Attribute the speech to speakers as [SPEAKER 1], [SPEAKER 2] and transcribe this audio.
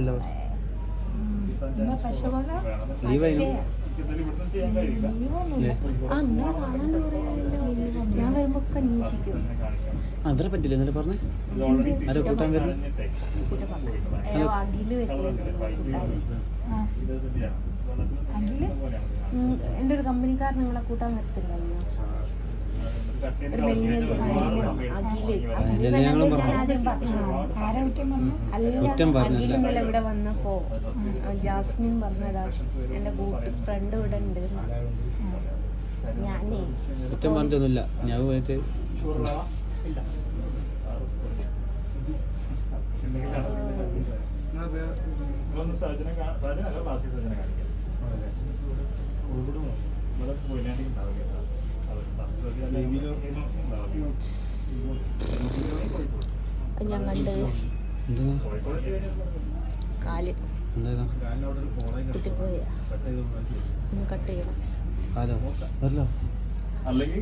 [SPEAKER 1] ലീവാണല്ലോ. ലീവായിരുന്നു.
[SPEAKER 2] ഞാൻ വരുമ്പോ അന്വേഷിക്കും.
[SPEAKER 1] അവരെ പറ്റില്ല എന്നല്ലേ പറഞ്ഞേ? ആരോ കൂട്ടാൻ വരുന്നത്?
[SPEAKER 2] എൻ്റെ ഒരു കമ്പനിക്കാരൻ നിങ്ങളെ കൂട്ടാൻ വരത്തില്ലല്ലോ. ഒരു അഖിലിന്നലെ ഇവിടെ വന്നപ്പോ ജാസ്മിൻ പറഞ്ഞതാ എന്റെ ഫ്രണ്ട് ഇവിടെ ഉണ്ട്. ഞാനേ
[SPEAKER 1] കുറ്റം പറഞ്ഞിട്ടൊന്നുമില്ല. ഞാൻ പോയിട്ട്
[SPEAKER 2] ഞാൻ കണ്ട് കാല് കുത്തിപ്പോയ കട്ട് ചെയ്യണം.
[SPEAKER 3] അല്ലെങ്കിൽ